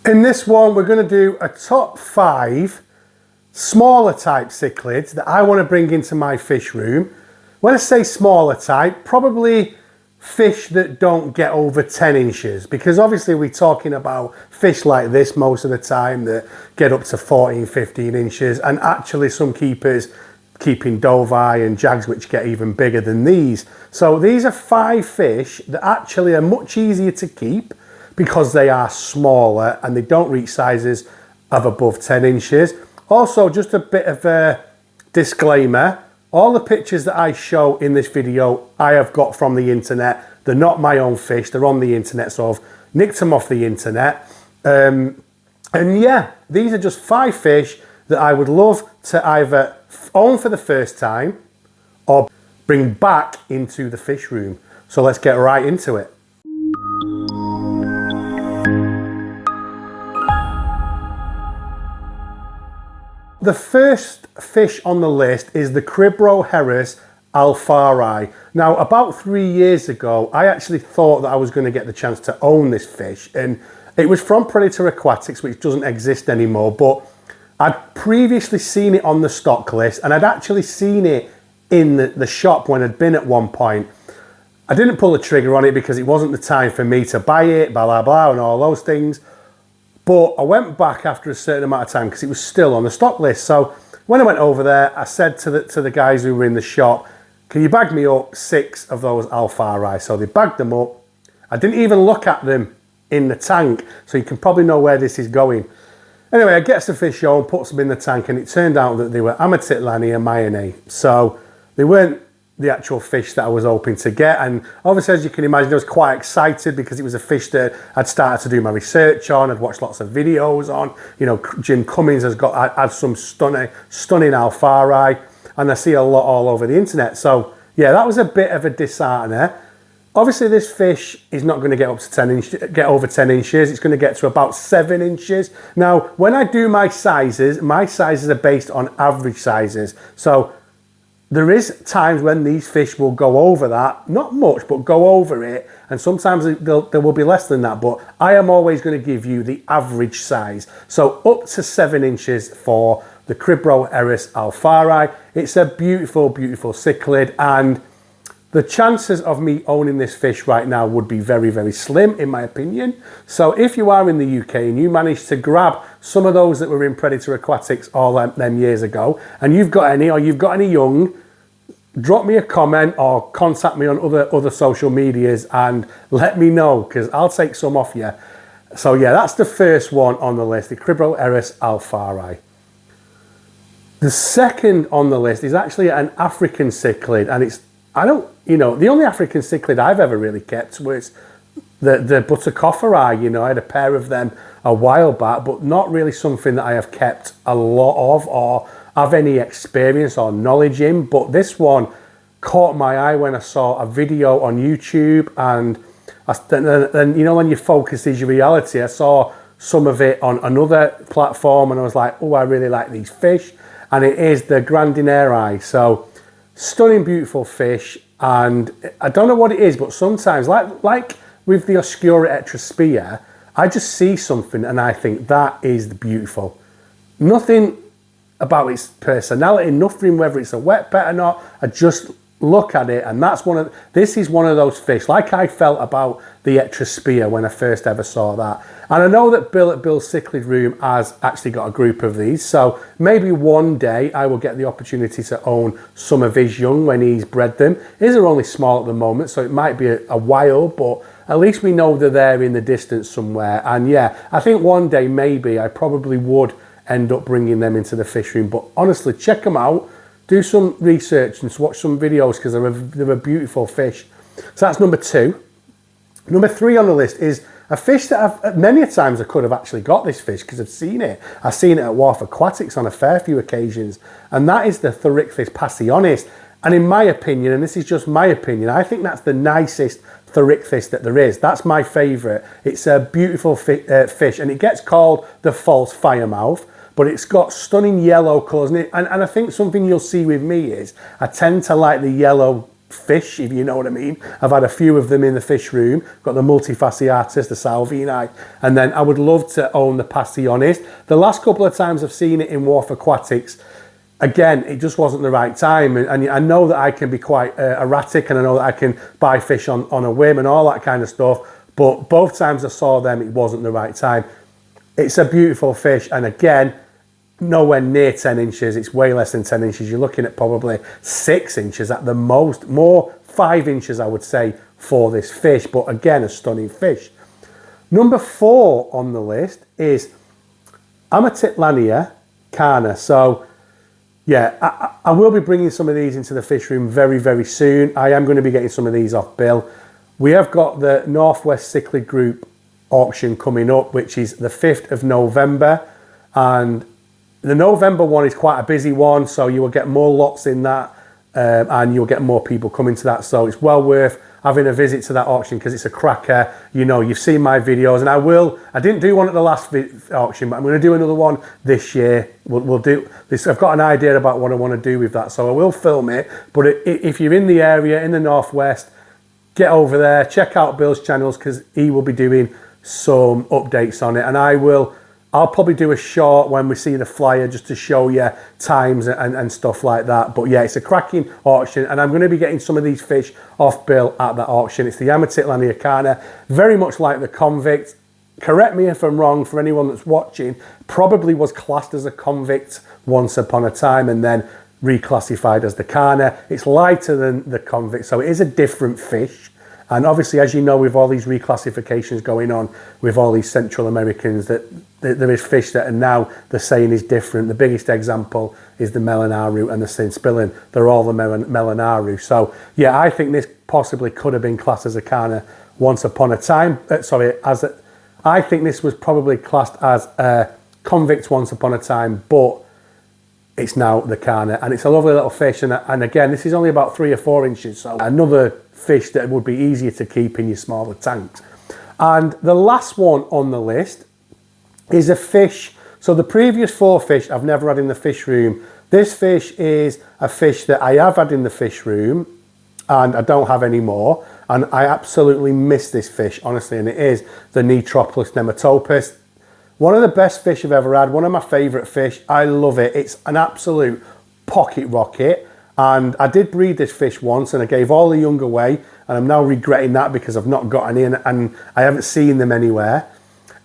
In this one, we're going to do a top 5 smaller type cichlids that I want to bring into my fish room. When I say smaller type, probably fish that don't get over 10 inches, because obviously we're talking about fish like this most of the time that get up to 14, 15 inches, and actually some keepers keeping doveye and jags which get even bigger than these. So these are 5 fish that actually are much easier to keep because they are smaller and they don't reach sizes of above 10 inches. Also, just a bit of a disclaimer, all the pictures that I show in this video I have got from the internet. They're not my own fish, they're on the internet, so I've nicked them off the internet. And yeah, these are just 5 fish that I would love to either own for the first time or bring back into the fish room. So let's get right into it. The first fish on the list is the Kroe Eris Alari. Now, about 3 years ago, I actually thought that I was going to get the chance to own this fish, and it was from Predator Aquatics, which doesn't exist anymore, but I'd previously seen it on the stock list, and I'd actually seen it in the shop when I'd been at one point. I didn't pull the trigger on it because it wasn't the time for me to buy it, blah, blah, blah, and all those things. But I went back after a certain amount of time because it was still on the stock list. So when I went over there, I said to the guys who were in the shop, can you bag me up 6 of those Alari? So they bagged them up. I didn't even look at them in the tank, so you can probably know where this is going. Anyway, I get the fish on, puts them in the tank, and it turned out that they were Amatitlani and Mayonnaise. So they weren't the actual fish that I was hoping to get. And obviously, as you can imagine, I was quite excited because it was a fish that I'd started to do my research on. I'd watched lots of videos on. You know, Jim Cummins has had some stunning Alari, and I see a lot all over the internet. So yeah, that was a bit of a disheartener. Obviously, this fish is not going to get up to 10 inches, get over 10 inches. It's going to get to about 7 inches. Now, when I do my sizes are based on average sizes. So there is times when these fish will go over that, not much, but go over it. And sometimes there will be less than that, but I am always going to give you the average size. So up to 7 inches for the Kroe Eris Alari. It's a beautiful, beautiful cichlid, and the chances of me owning this fish right now would be very, very slim, in my opinion. So if you are in the UK and you manage to grab some of those that were in Predator Aquatics all them years ago, and you've got any, or you've got any young, drop me a comment or contact me on other social medias and let me know, because I'll take some off you. So yeah, that's the first one on the list, the Kroe Eris Alari. The second on the list is actually an African cichlid, and it's, the only African cichlid I've ever really kept was the Buttercofferi. You know, I had a pair of them a while back, but not really something that I have kept a lot of or have any experience or knowledge in. But this one caught my eye when I saw a video on YouTube, and then you know, when your focus is your reality, I saw some of it on another platform, and I was like, oh, I really like these fish, and it is the Grandineri. So stunning, beautiful fish, and I don't know what it is, but sometimes, like with the Oscura Etrispia, I just see something and I think that is beautiful. Nothing about its personality, nothing whether it's a wet pet or not. I just look at it, and this is one of those fish, like I felt about the Etrispia when I first ever saw that. And I know that Bill at Bill's Cichlid Room has actually got a group of these, so maybe one day I will get the opportunity to own some of his young when he's bred them. His are only small at the moment, so it might be a while, but at least we know they're there in the distance somewhere. And yeah, I think one day maybe I probably would end up bringing them into the fish room. But honestly, check them out, do some research and watch some videos, because they're a beautiful fish. So that's number 2. Number 3 on the list is a fish that many times I could have actually got this fish because I've seen it. I've seen it at Wharf Aquatics on a fair few occasions, and that is the Thorichthys passionis. And in my opinion, and this is just my opinion, I think that's the nicest Thorichthys that there is. That's my favourite. It's a beautiful fish, and it gets called the false firemouth, but it's got stunning yellow colours. And I think something you'll see with me is I tend to like the yellow fish, if you know what I mean. I've had a few of them in the fish room. Got the multifasciatus, the salvini, and then I would love to own the passionis. The last couple of times I've seen it in Wharf Aquatics, again, it just wasn't the right time. And I know that I can be quite erratic, and I know that I can buy fish on a whim and all that kind of stuff. But both times I saw them, it wasn't the right time. It's a beautiful fish, and again, nowhere near 10 inches. It's way less than 10 inches. You're looking at probably 6 inches at the most, more 5 inches I would say for this fish, but again, a stunning fish. Number 4 on the list is Amatitlania carna. So yeah, I will be bringing some of these into the fish room very, very soon. I am going to be getting some of these off Bill. We have got the Northwest Cichlid Group auction coming up, which is the 5th of November, and the November one is quite a busy one, so you will get more lots in that, and you'll get more people coming to that. So it's well worth having a visit to that auction because it's a cracker. You know, you've seen my videos, and I didn't do one at the last auction, but I'm going to do another one this year. We'll do this. I've got an idea about what I want to do with that, so I will film it. But if you're in the area, in the Northwest, get over there, check out Bill's channels because he will be doing some updates on it, and I'll probably do a short when we see the flyer just to show you times and stuff like that. But yeah, it's a cracking auction, and I'm going to be getting some of these fish off Bill at that auction. It's the Amatitlania carna, very much like the convict. Correct me if I'm wrong, for anyone that's watching, probably was classed as a convict once upon a time and then reclassified as the carna. It's lighter than the convict, so it is a different fish. And obviously, as you know, with all these reclassifications going on with all these Central Americans, that there is fish that are now they're saying is different. The biggest example is the Melanaru and the St. Spillin. They're all the Melanaru. So yeah, I think this possibly could have been classed as a carna once upon a time. I think this was probably classed as a convict once upon a time, but it's now the carna, and it's a lovely little fish. And again, this is only about 3 or 4 inches, so another fish that would be easier to keep in your smaller tanks. And the last one on the list is a fish. So the previous 4 fish I've never had in the fish room. This fish is a fish that I have had in the fish room and I don't have any more, and I absolutely miss this fish, honestly, and it is the Neotropolis nematopus. One of the best fish I've ever had, one of my favourite fish. I love it. It's an absolute pocket rocket. And I did breed this fish once and I gave all the young away, and I'm now regretting that because I've not got any and I haven't seen them anywhere.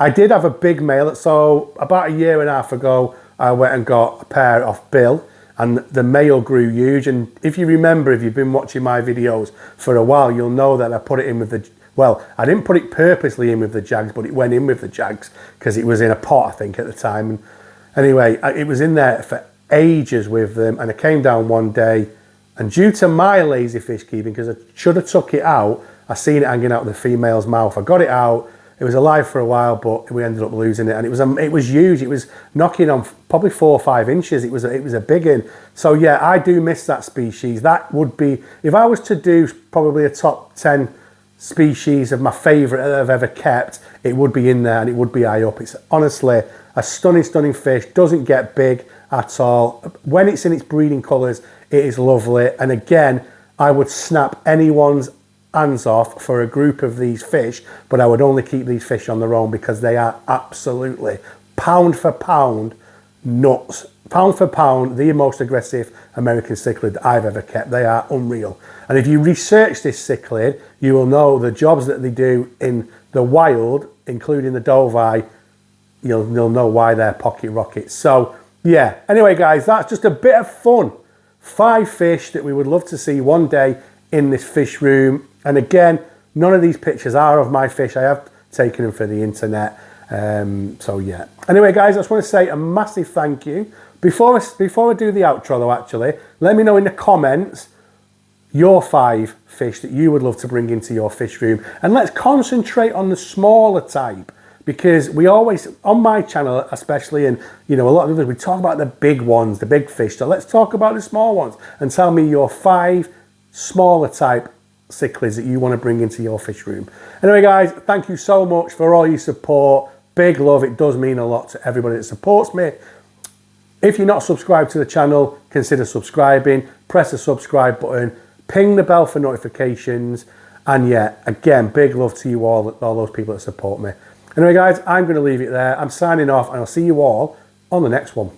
I did have a big male, so about 1.5 years ago I went and got a pair off Bill, and the male grew huge. And if you remember, if you've been watching my videos for a while, you'll know that I put it in with the, well, I didn't put it purposely in with the Jags, but it went in with the Jags because it was in a pot, I think, at the time. And anyway, it was in there for ages with them, and I came down one day, and due to my lazy fish keeping, because I should have took it out, I seen it hanging out of the female's mouth. I got it out. It was alive for a while, but we ended up losing it, and it was huge. It was knocking on probably 4 or 5 inches. It was a big one. So yeah, I do miss that species. That would be, if I was to do probably a top 10 species of my favourite that I've ever kept, it would be in there, and it would be high up. It's honestly a stunning fish. Doesn't get big at all. When it's in its breeding colours, it is lovely. And again, I would snap anyone's hands off for a group of these fish, but I would only keep these fish on their own because they are absolutely, pound for pound, nuts. Pound for pound, the most aggressive American cichlid that I've ever kept. They are unreal. And if you research this cichlid, you will know the jobs that they do in the wild, including the Dovi. You'll know why they're pocket rockets. So yeah, anyway guys, that's just a bit of fun. 5 fish that we would love to see one day in this fish room. And again, none of these pictures are of my fish. I have taken them for the internet. So yeah. Anyway guys, I just want to say a massive thank you. Before I do the outro though, actually, let me know in the comments your 5 fish that you would love to bring into your fish room. And let's concentrate on the smaller type, because we always, on my channel especially, and you know, a lot of others, we talk about the big ones, the big fish. So let's talk about the small ones and tell me your 5 smaller type cichlids that you want to bring into your fish room. Anyway guys, thank you so much for all your support. Big love. It does mean a lot to everybody that supports me. If you're not subscribed to the channel, consider subscribing. Press the subscribe button. Ping the bell for notifications. And yeah, again, big love to you all those people that support me. Anyway, guys, I'm going to leave it there. I'm signing off, and I'll see you all on the next one.